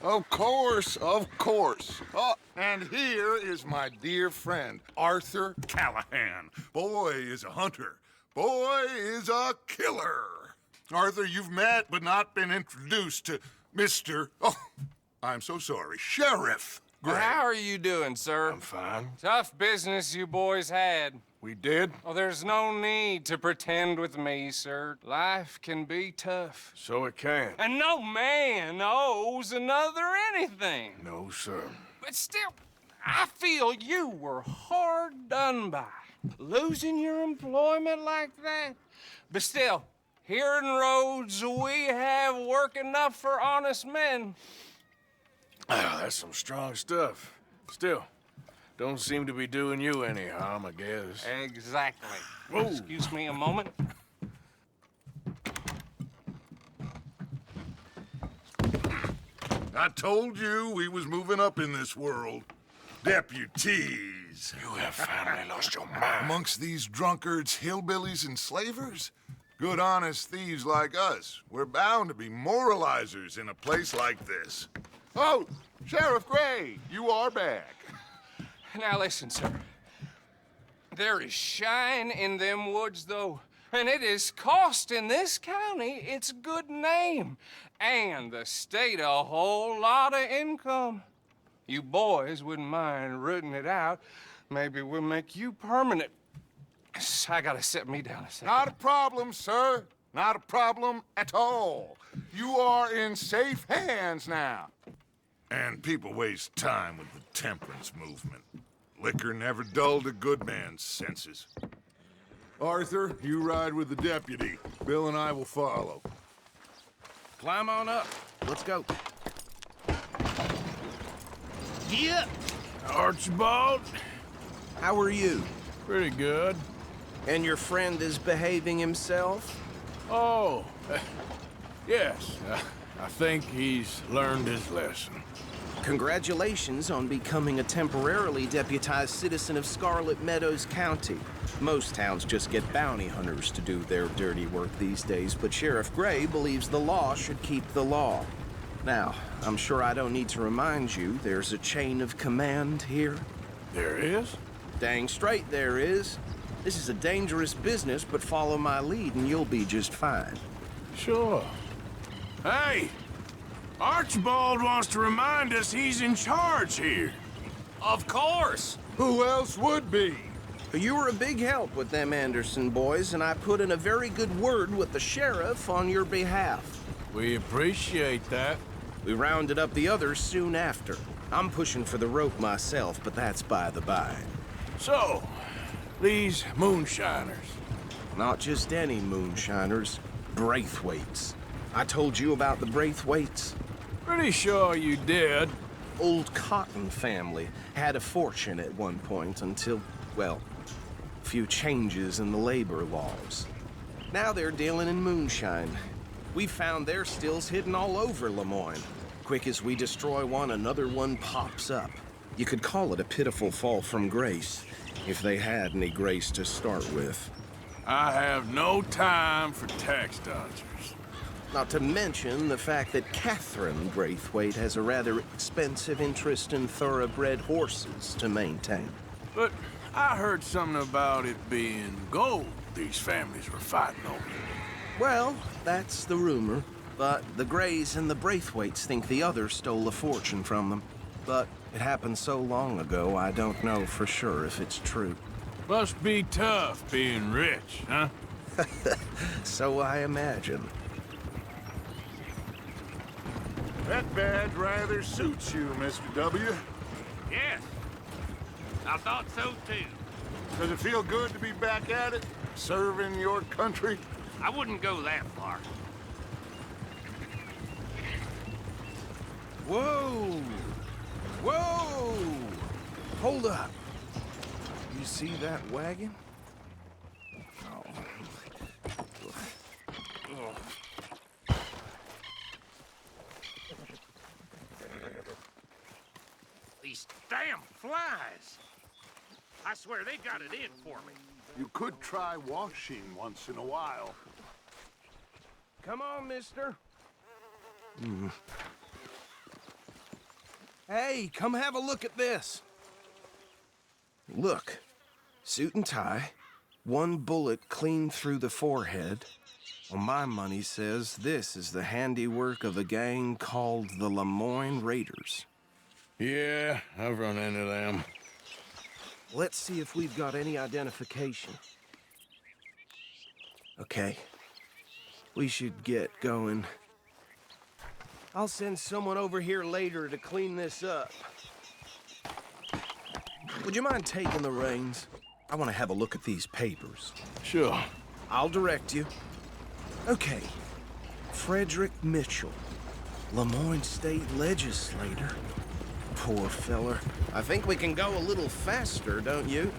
Of course, of course. Oh, and here is my dear friend, Arthur Callahan. Boy is a hunter. Boy is a killer. Arthur, you've met but not been introduced to Mr. Oh, I'm so sorry, Sheriff Gray. How are you doing, sir? I'm fine. Tough business you boys had. We did? Oh, there's no need to pretend with me, sir. Life can be tough. So it can. And no man owes another anything. No, sir. But still, I feel you were hard done by. Losing your employment like that. But still, here in Rhodes, we have work enough for honest men. Ah, that's some strong stuff. Still, don't seem to be doing you any harm, I guess. Exactly. Whoa. Excuse me a moment. I told you we was moving up in this world. Deputies. You have finally lost your mind. Amongst these drunkards, hillbillies, and slavers? Good honest thieves like us. We're bound to be moralizers in a place like this. Oh, Sheriff Gray, you are back. Now listen, sir. There is shine in them woods, though. And it is costing this county its good name. And the state a whole lot of income. You boys wouldn't mind rooting it out. Maybe we'll make you permanent. I gotta sit me down a second. Not a problem, sir. Not a problem at all. You are in safe hands now. And people waste time with the temperance movement. Liquor never dulled a good man's senses. Arthur, you ride with the deputy. Bill and I will follow. Climb on up. Let's go. Yeah. Archibald? How are you? Pretty good. And your friend is behaving himself? Oh, yes. I think he's learned his lesson. Congratulations on becoming a temporarily deputized citizen of Scarlet Meadows County. Most towns just get bounty hunters to do their dirty work these days, but Sheriff Gray believes the law should keep the law. Now, I'm sure I don't need to remind you there's a chain of command here. There is? Dang straight there is. This is a dangerous business, but follow my lead and you'll be just fine. Sure. Hey! Archibald wants to remind us he's in charge here. Of course! Who else would be? You were a big help with them Anderson boys, and I put in a very good word with the sheriff on your behalf. We appreciate that. We rounded up the others soon after. I'm pushing for the rope myself, but that's by the by. So, these moonshiners. Not just any moonshiners, Braithwaites. I told you about the Braithwaites? Pretty sure you did. Old Cotton family had a fortune at one point until, well, a few changes in the labor laws. Now they're dealing in moonshine. We found their stills hidden all over Lemoyne. Quick as we destroy one, another one pops up. You could call it a pitiful fall from grace, if they had any grace to start with. I have no time for tax dodgers. Not to mention the fact that Catherine Braithwaite has a rather expensive interest in thoroughbred horses to maintain. But I heard something about it being gold these families were fighting over. Well, that's the rumor. But the Grays and the Braithwaites think the others stole a fortune from them. But it happened so long ago, I don't know for sure if it's true. Must be tough being rich, huh? So I imagine. That badge rather suits you, Mr. W. Yes. I thought so too. Does it feel good to be back at it? Serving your country? I wouldn't go that far. Whoa! Whoa! Hold up. You see that wagon? These damn flies. I swear they got it in for me. You could try washing once in a while. Come on, mister. Hey, come have a look at this. Look, suit and tie, one bullet clean through the forehead. Well, my money says this is the handiwork of a gang called the Lemoyne Raiders. Yeah, I've run into them. Let's see if we've got any identification. Okay. We should get going. I'll send someone over here later to clean this up. Would you mind taking the reins? I want to have a look at these papers. Sure. I'll direct you. Okay. Frederick Mitchell, Lemoyne State Legislator. Poor feller. I think we can go a little faster, don't you?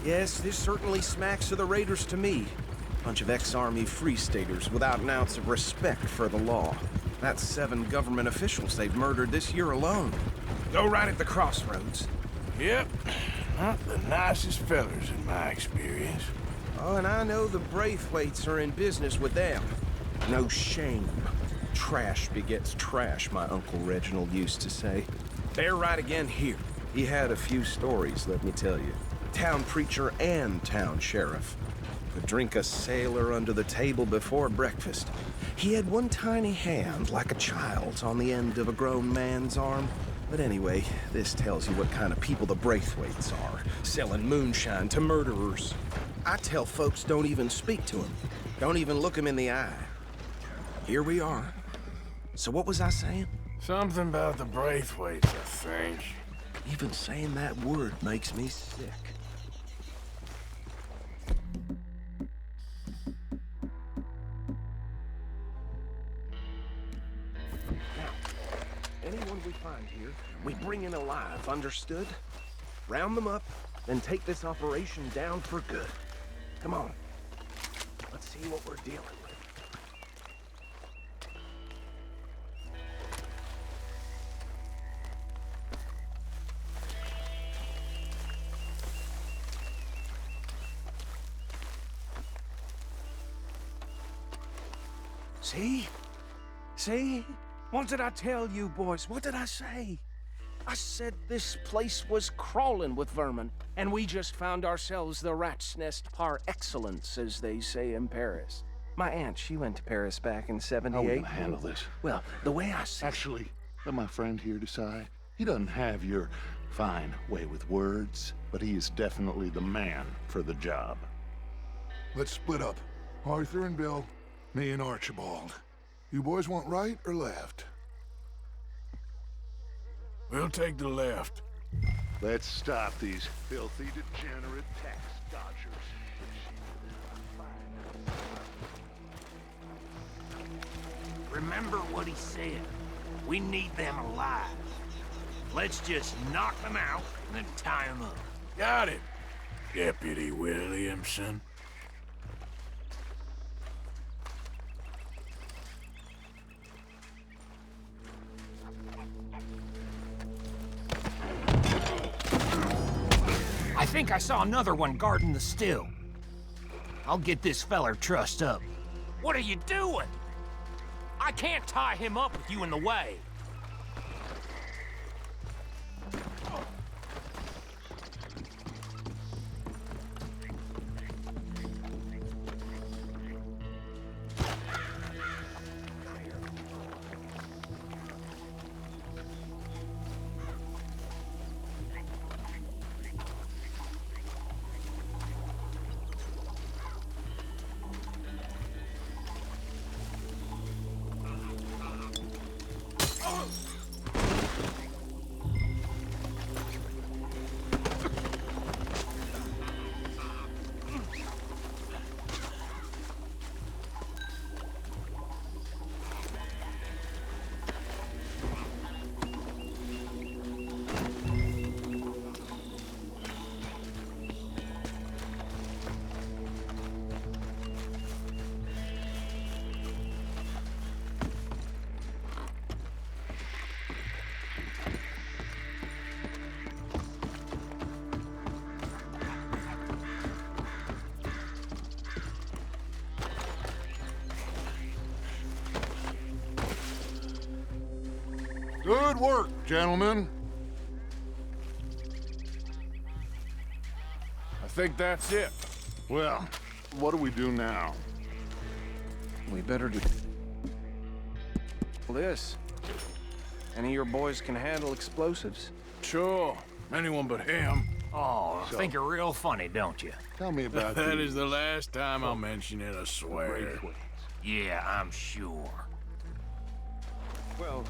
Yes, this certainly smacks of the Raiders to me. Bunch of ex-Army Free Staters without an ounce of respect for the law. That's 7 government officials they've murdered this year alone. Go right at the crossroads. Yep. Not the nicest fellers in my experience. Oh, and I know the Braithwaites are in business with them. No shame. Trash begets trash, my Uncle Reginald used to say. They're right again here. He had a few stories, let me tell you. Town preacher and town sheriff. Could drink a sailor under the table before breakfast. He had one tiny hand, like a child's, on the end of a grown man's arm. But anyway, this tells you what kind of people the Braithwaites are, selling moonshine to murderers. I tell folks don't even speak to him. Don't even look him in the eye. Here we are. So what was I saying? Something about the Braithwaites, I think. Even saying that word makes me sick. Anyone we find here, we bring in alive, understood? Round them up, then take this operation down for good. Come on. Let's see what we're dealing with. See? See? What did I tell you, boys? What did I say? I said this place was crawling with vermin, and we just found ourselves the rat's nest par excellence, as they say in Paris. My aunt, she went to Paris back in How are we '78. gonna handle this? Well, the way I see Actually, let my friend here decide. He doesn't have your fine way with words, but he is definitely the man for the job. Let's split up. Arthur and Bill, me and Archibald. You boys want right or left? We'll take the left. Let's stop these filthy, degenerate tax dodgers. Remember what he said. We need them alive. Let's just knock them out and then tie them up. Got it, Deputy Williamson. I think I saw another one guarding the still. I'll get this feller trussed up. What are you doing? I can't tie him up with you in the way. Good work, gentlemen. I think that's it. Well, what do we do now? We better do this. Any of your boys can handle explosives? Sure. Anyone but him. Oh, I think you're real funny, don't you? Tell me about That these is the last time I'll mention it, I swear. Braithwaites. Yeah, I'm sure. Well,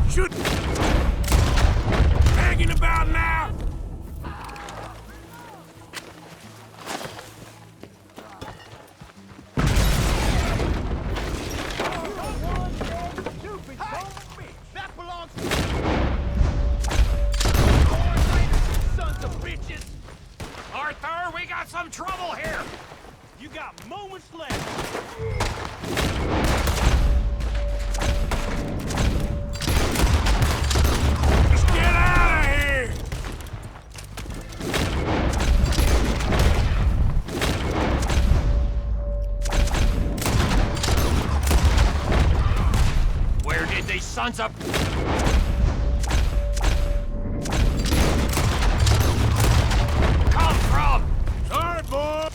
Shoot! Hanging about now! Arthur, we got some trouble here! You got moments left. Just get out of here! Where did these sons of... come from? Sorry, boy!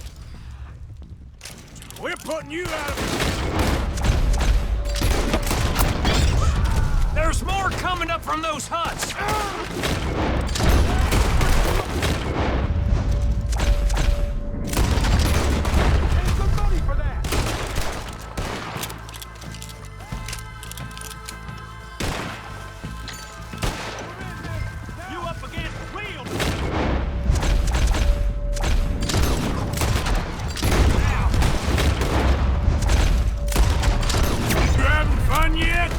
We're putting you out of... There's more coming up from those huts! You up against real. You having fun yet?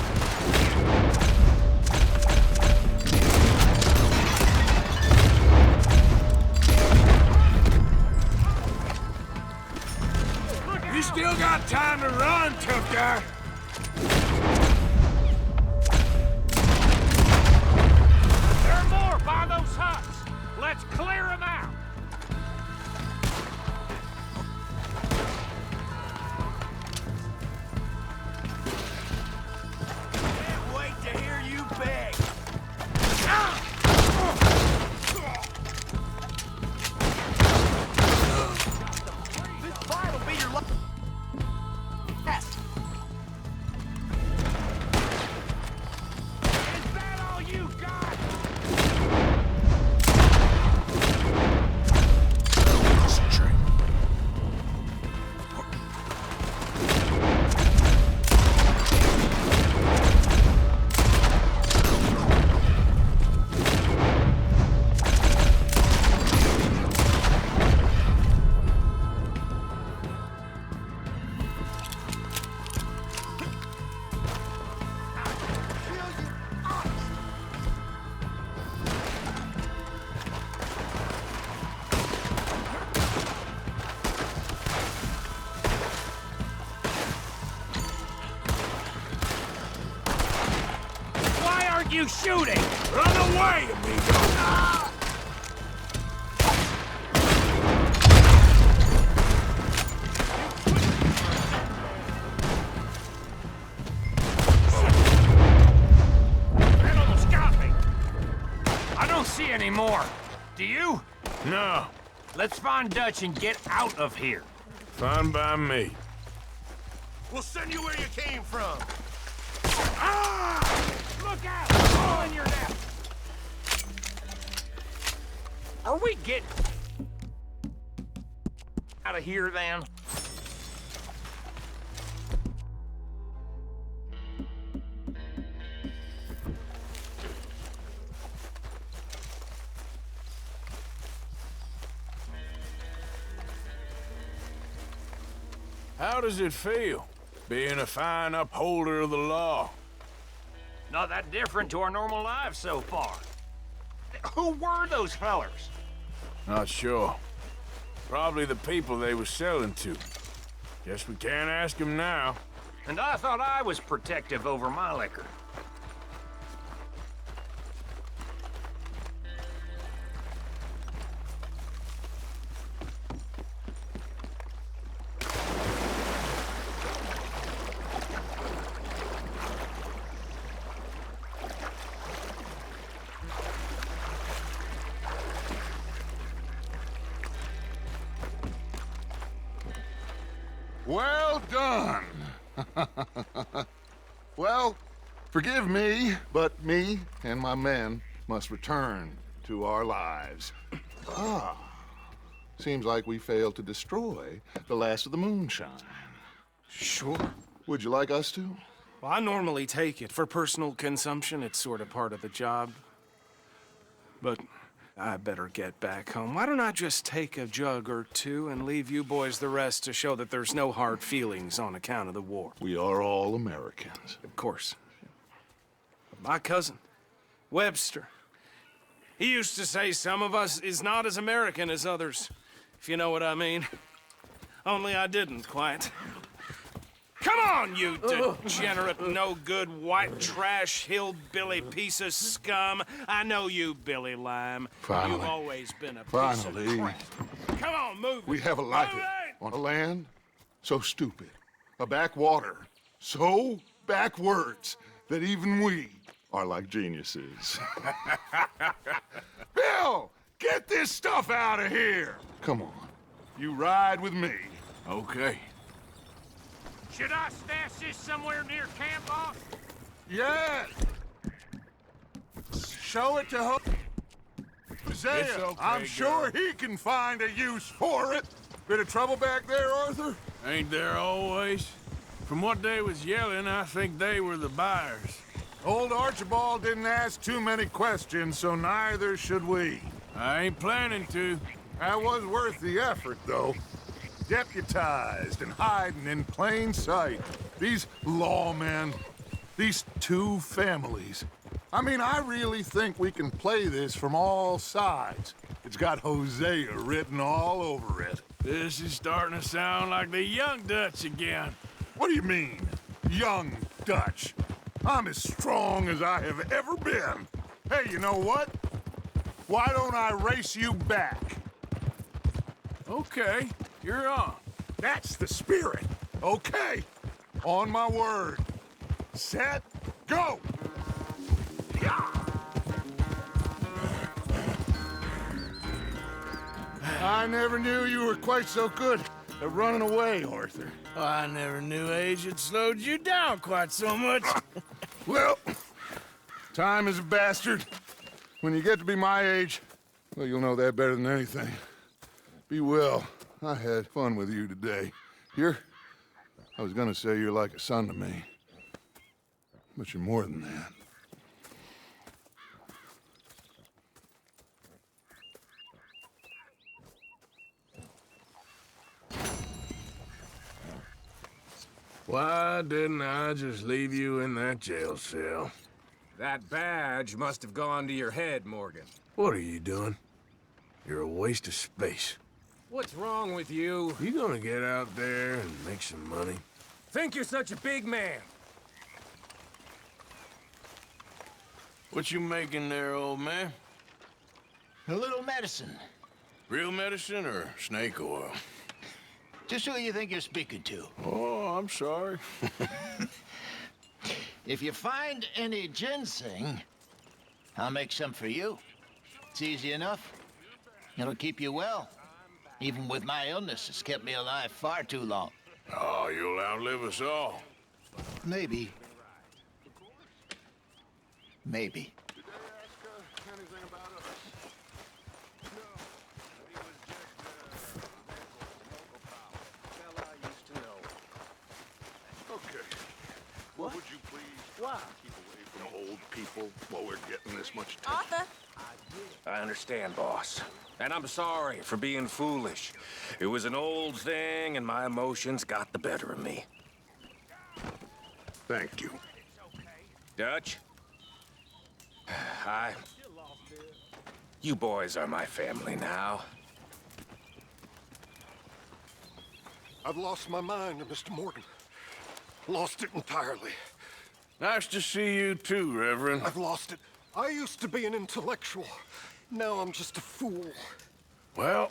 You still got time to run, tough guy. There are more by those huts! Let's clear them out! Can't wait to hear you beg. This fight will be your last. Is that all you got? Why aren't you shooting? Run away, amigo! That almost got me. I don't see any more. Do you? No, Let's find Dutch and get out of here. fine by me. We'll send you where you came from. Look out! Fall in your net! Are we getting out of here then? How does it feel, being a fine upholder of the law? Not that different to our normal lives so far. Who were those fellers? Not sure. Probably the people they were selling to. Guess we can't ask them now. And I thought I was protective over my liquor. Well done. Well, forgive me, but me and my men must return to our lives. Seems like we failed to destroy the last of the moonshine. Sure. Would you like us to? Well, I normally take it. For personal consumption, it's sort of part of the job. But I better get back home. Why don't I just take a jug or two and leave you boys the rest to show that there's no hard feelings on account of the war? We are all Americans. Of course. My cousin, Webster, he used to say some of us is not as American as others, if you know what I mean. Only I didn't quite. Come on, you degenerate, no-good, white trash, hillbilly piece of scum. I know you, Billy Lime. Finally. You've always been a piece Finally. of crap. Come on, move We it. have a life Move it! on a land so stupid, a backwater so backwards that even we are like geniuses. Bill, get this stuff out of here. Come on, you ride with me. Okay. Should I stash this somewhere near camp, boss? Yes. Show it to Hosea. It's okay, I'm sure girl. he can find a use for it. Bit of trouble back there, Arthur? Ain't there always? From what they was yelling, I think they were the buyers. Old Archibald didn't ask too many questions, so neither should we. I ain't planning to. That was worth the effort, though. Deputized and hiding in plain sight. These lawmen, these two families. I mean, I really think we can play this from all sides. It's got Hosea written all over it. This is starting to sound like the Young Dutch again. What do you mean, young Dutch? I'm as strong as I have ever been. Hey, you know what? Why don't I race you back? Okay, you're on. That's the spirit. Okay. On my word. Set, go! Yeah. I never knew you were quite so good at running away, Arthur. I never knew age had slowed you down quite so much. Well, time is a bastard. When you get to be my age, well, you'll know that better than anything. Be well. I had fun with you today. I was gonna say you're like a son to me. But you're more than that. Why didn't I just leave you in that jail cell? That badge must have gone to your head, Morgan. What are you doing? You're a waste of space. What's wrong with you? You gonna get out there and make some money? Think you're such a big man? What you making there, old man? A little medicine. Real medicine or snake oil? Just who you think you're speaking to. Oh, I'm sorry. If you find any ginseng, I'll make some for you. It's easy enough. It'll keep you well. Even with my illness, it's kept me alive far too long. Oh, you'll outlive us all. Maybe. Maybe. Okay. What? Would you please keep away from old people while we're getting this much attention? Arthur? I understand, boss. And I'm sorry for being foolish. It was an old thing, and my emotions got the better of me. Thank you. Dutch? You boys are my family now. I've lost my mind, Mr. Morgan. Lost it entirely. Nice to see you too, Reverend. I've lost it. I used to be an intellectual. Now I'm just a fool. Well,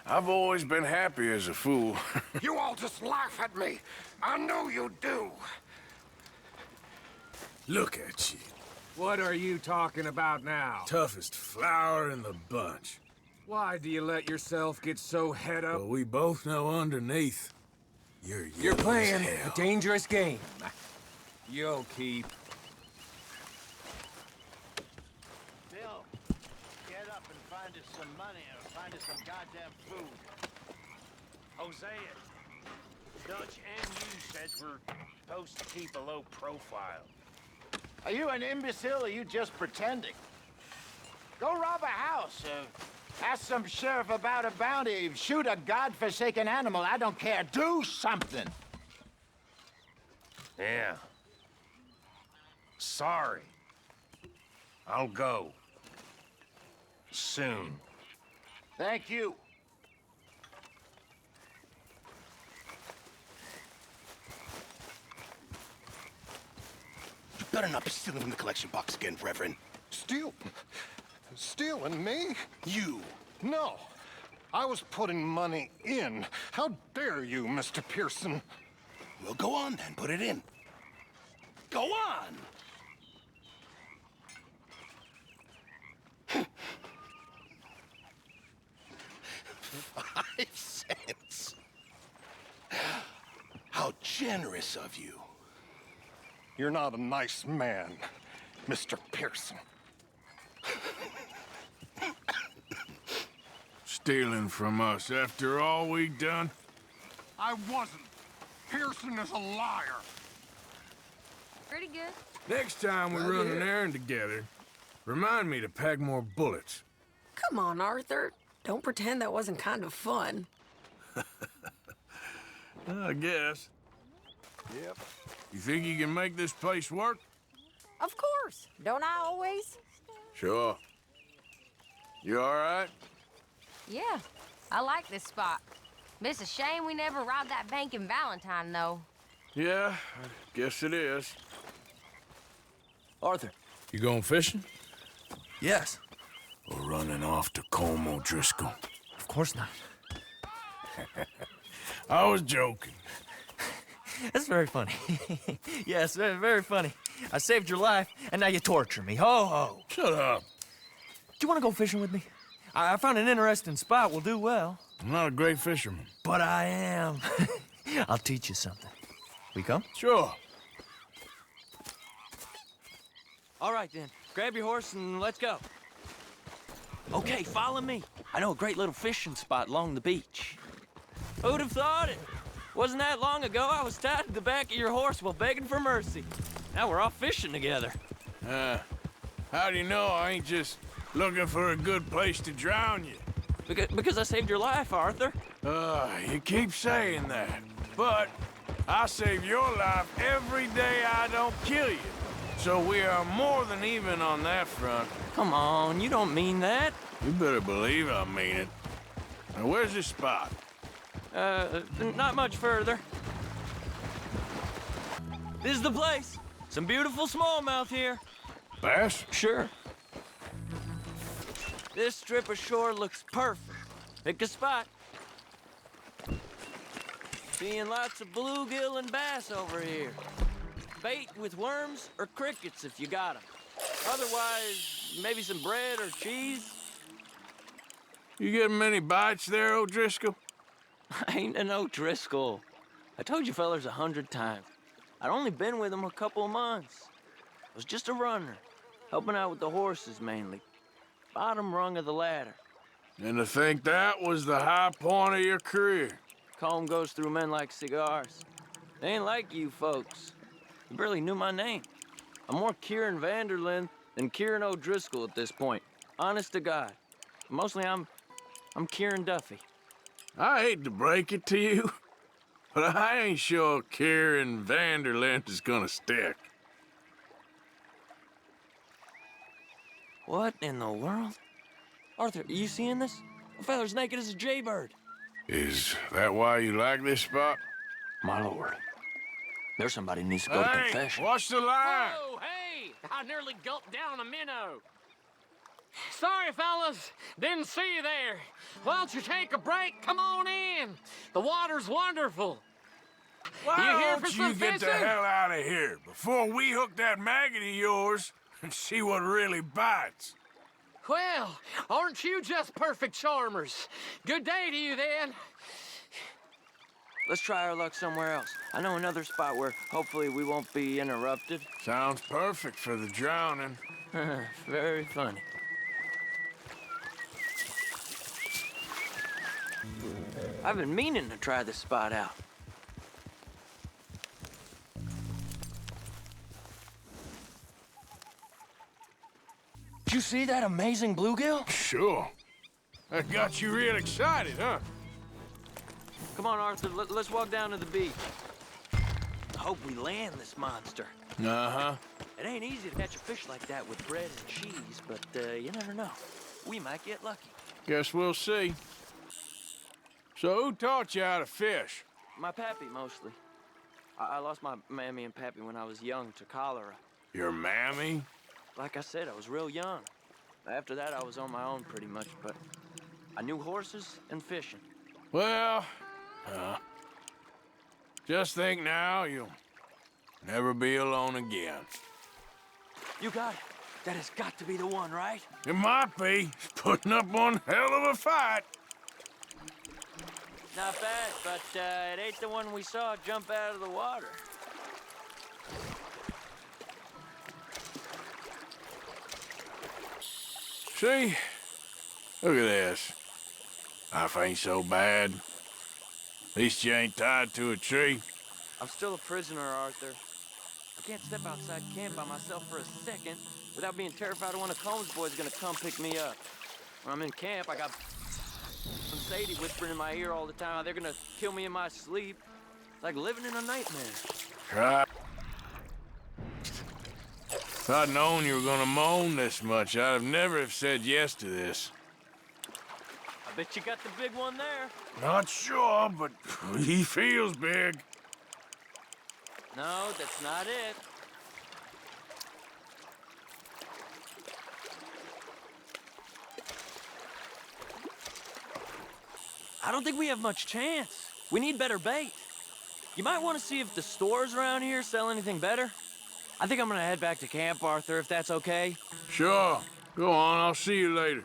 I've always been happy as a fool. You all just laugh at me. I know you do. Look at you. What are you talking about now? Toughest flower in the bunch. Why do you let yourself get so head up? Well, we both know underneath. You're playing a dangerous game. You'll keep. Bill, get up and find us some money or find us some goddamn food. Hosea, Dutch and you says we're supposed to keep a low profile. Are you an imbecile or are you just pretending? Go rob a house. Ask some sheriff about a bounty. Shoot a godforsaken animal. I don't care. Do something. Yeah. Sorry. I'll go. Soon. Thank you. You better not be stealing from the collection box again, Reverend. Steal? Stealing me? You. No. I was putting money in. How dare you, Mr. Pearson? Well, go on then. Put it in. Go on! 5 cents. How generous of you. You're not a nice man, Mr. Pearson. Stealing from us after all we done? I wasn't. Pearson is a liar. Pretty good. Next time we run an errand together, remind me to pack more bullets. Come on, Arthur. Don't pretend that wasn't kind of fun. I guess. Yep. You think you can make this place work? Of course. Don't I always? Sure. You all right? Yeah, I like this spot. It's a shame we never robbed that bank in Valentine, though. Yeah, I guess it is. Arthur. You going fishing? Yes. Or running off to Colm O'Driscoll? Of course not. I was joking. That's very funny. Yes, very funny. I saved your life, and now you torture me. Ho, ho. Shut up. Do you want to go fishing with me? I found an interesting spot. We'll do well. I'm not a great fisherman. But I am. I'll teach you something. We come? Sure. All right, then. Grab your horse and let's go. Okay, follow me. I know a great little fishing spot along the beach. Who'd have thought it? Wasn't that long ago I was tied to the back of your horse while begging for mercy. Now we're off fishing together. How do you know I ain't just looking for a good place to drown you? Because I saved your life, Arthur. You keep saying that. But I save your life every day I don't kill you. So we are more than even on that front. Come on, you don't mean that. You better believe I mean it. Now, where's this spot? Not much further. This is the place. Some beautiful smallmouth here. Bass? Sure. This strip of shore looks perfect. Pick a spot. Seeing lots of bluegill and bass over here. Bait with worms or crickets if you got them. Otherwise, maybe some bread or cheese. You getting many bites there, O'Driscoll? I ain't an O'Driscoll. I told you fellers 100 times. I'd only been with him a couple of months. I was just a runner, helping out with the horses mainly. Bottom rung of the ladder. And to think that was the high point of your career. Colm goes through men like cigars. They ain't like you folks. You barely knew my name. I'm more Kieran Vanderlyn than Kieran O'Driscoll at this point. Honest to God. Mostly I'm Kieran Duffy. I hate to break it to you, but I ain't sure Kieran Vanderlyn is gonna stick. What in the world? Arthur, you seeing this? The feller's naked as a jaybird. Is that why you like this spot? My lord. There's somebody who needs to go to confession. Watch the line! Oh, hey! I nearly gulped down a minnow. Sorry, fellas. Didn't see you there. Why don't you take a break? Come on in. The water's wonderful. Why You here don't for some you get the fishing? hell out of here before we hook that maggot of yours and see what really bites? Well, aren't you just perfect charmers? Good day to you, then. Let's try our luck somewhere else. I know another spot where hopefully we won't be interrupted. Sounds perfect for the drowning. Very funny. I've been meaning to try this spot out. Did you see that amazing bluegill? Sure. That got you real excited, huh? Come on, Arthur, let's walk down to the beach. I hope we land this monster. Uh-huh. It ain't easy to catch a fish like that with bread and cheese, but you never know. We might get lucky. Guess we'll see. So who taught you how to fish? My pappy, mostly. I lost my mammy and pappy when I was young to cholera. Your mammy? Like I said, I was real young. After that, I was on my own pretty much, but I knew horses and fishing. Well, just think now, you'll never be alone again. You got it. That has got to be the one, right? It might be. He's putting up one hell of a fight. Not bad, but it ain't the one we saw jump out of the water. See? Look at this. Life ain't so bad. At least you ain't tied to a tree. I'm still a prisoner, Arthur. I can't step outside camp by myself for a second without being terrified of one of Combs' boys gonna come pick me up. When I'm in camp, I got some Sadie whispering in my ear all the time how they're gonna kill me in my sleep. It's like living in a nightmare. Right. If I'd known you were gonna moan this much, I'd have never have said yes to this. I bet you got the big one there. Not sure, but he feels big. No, that's not it. I don't think we have much chance. We need better bait. You might want to see if the stores around here sell anything better. I think I'm gonna head back to camp, Arthur, if that's okay. Sure. Go on, I'll see you later.